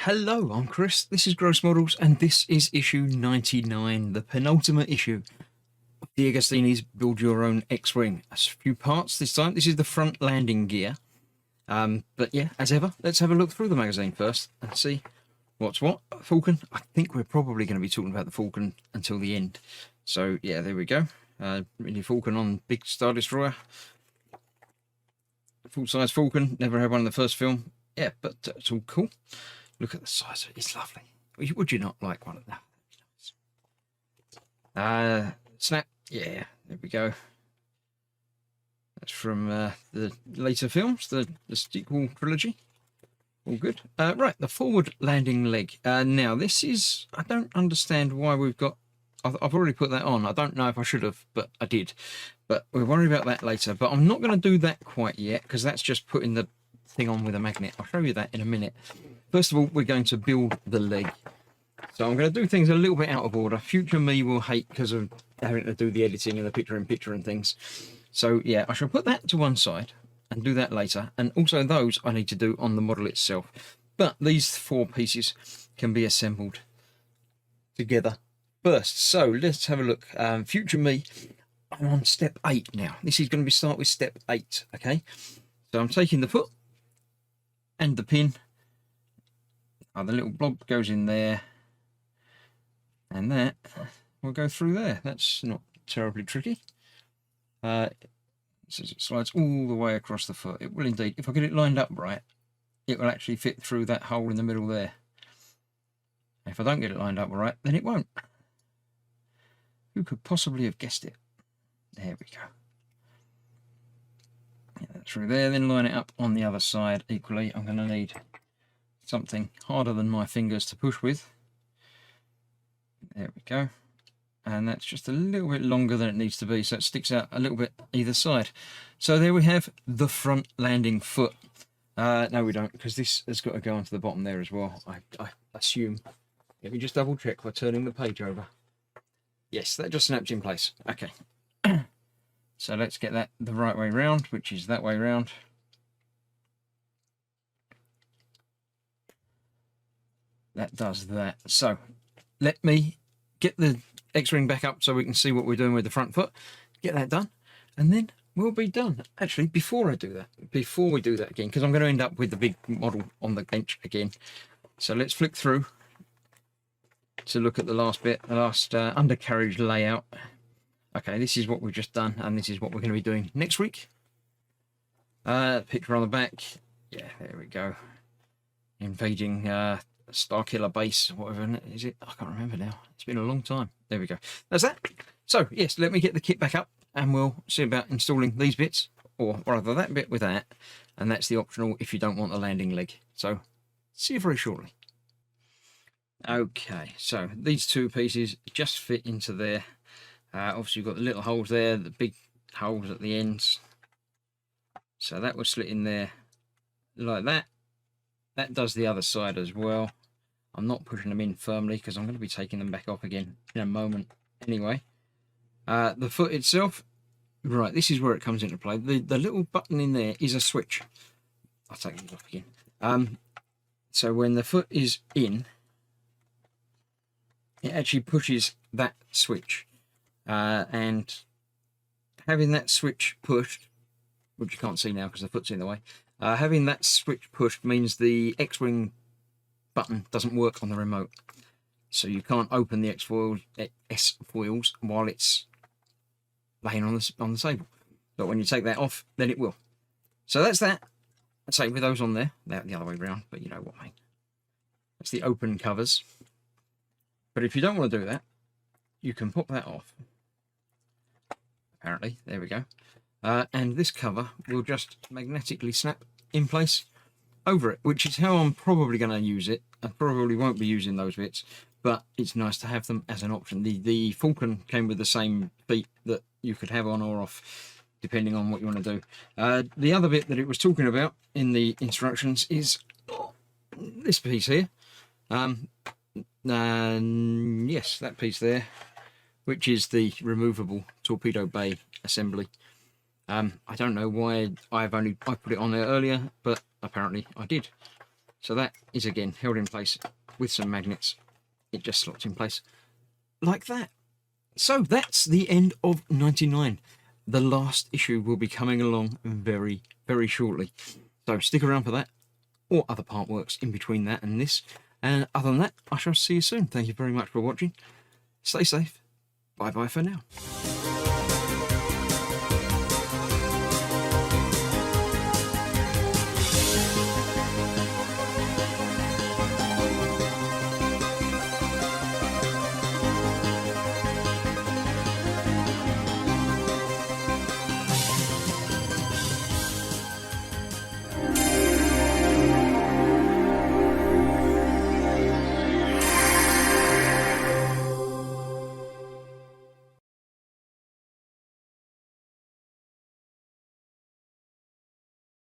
Hello, I'm Chris, this is Gross Models, and this is issue 99, the penultimate issue of DeAgostini's Build Your Own X-Wing. A few parts this time. This is the front landing gear. But yeah, as ever, let's have a look through the magazine first and see what's what. Falcon, I think we're probably going to be talking about the Falcon until the end. So yeah, there we go. Mini Falcon on Big Star Destroyer. Full-size Falcon, never had one in the first film. Yeah, but it's all cool. Look at the size of it, it's lovely. Would you not like one of that? Snap, yeah, there we go. That's from the later films, the sequel trilogy. All good. Right, the forward landing leg. Now, this is, I don't understand why we've got, I've already put that on. I don't know if I should have, but I did. But we'll worry about that later. But I'm not going to do that quite yet, because that's just putting the thing on with a magnet. I'll show you that in a minute. First of all, we're going to build the leg. So I'm going to do things a little bit out of order. Future me will hate because of having to do the editing and the picture-in-picture and things. So yeah, I shall put that to one side and do that later. And also those I need to do on the model itself. But these four pieces can be assembled together first. So let's have a look. Future me, I'm on step 8 now. This is going to start with step 8, okay? So I'm taking the foot and the pin. Oh, the little blob goes in there, and that will go through there. That's not terribly tricky. It says it slides all the way across the foot. It will indeed. If I get it lined up right, it will actually fit through that hole in the middle there. If I don't get it lined up right, then it won't. Who could possibly have guessed it? There we go. Get that through there, then line it up on the other side equally. I'm going to need something harder than my fingers to push with. There we go. And that's just a little bit longer than it needs to be, so it sticks out a little bit either side. So there we have the front landing foot. No, we don't, because this has got to go onto the bottom there as well, I assume. Let me just double check by turning the page over. Yes, that just snaps in place. Okay. So let's get that the right way round, which is that way round. That does that. So let me get the X-Wing back up so we can see what we're doing with the front foot. Get that done, and then we'll be done. Actually, before we do that again, because I'm going to end up with the big model on the bench again. So let's flick through to look at the last bit, the last undercarriage layout. Okay, this is what we've just done, and this is what we're going to be doing next week. Picture on the back. Yeah, there we go. Invading Starkiller base, whatever is it? I can't remember now. It's been a long time. There we go. That's that. So yes, let me get the kit back up, and we'll see about installing these bits, or rather that bit with that, and that's the optional if you don't want the landing leg. So see you very shortly. Okay, so these two pieces just fit into there. Obviously you've got the little holes there, the big holes at the ends. So that will slit in there like that. That does the other side as well. I'm not pushing them in firmly because I'm going to be taking them back off again in a moment anyway. The foot itself, right, this is where it comes into play. The little button in there is a switch. I'll take it off again. So when the foot is in, it actually pushes that switch. And having that switch pushed, which you can't see now because the foot's in the way, having that switch pushed means the X-Wing button doesn't work on the remote. So you can't open the S foils while it's laying on the table. But when you take that off, then it will. So that's that. I'd say with those on there, they're the other way around, but you know what I mean. That's the open covers. But if you don't want to do that, you can pop that off. Apparently, there we go. And this cover will just magnetically snap in place over it, which is how I'm probably going to use it. I probably won't be using those bits, but it's nice to have them as an option. The Falcon came with the same feet that you could have on or off, depending on what you want to do. The other bit that it was talking about in the instructions is this piece here. Yes, that piece there, which is the removable torpedo bay assembly. I don't know why I put it on there earlier, but apparently I did. So that is again held in place with some magnets. It just slots in place like that. So that's the end of 99. The last issue will be coming along very, very shortly. So stick around for that, or other part works in between that and this. And other than that, I shall see you soon. Thank you very much for watching. Stay safe. Bye bye for now.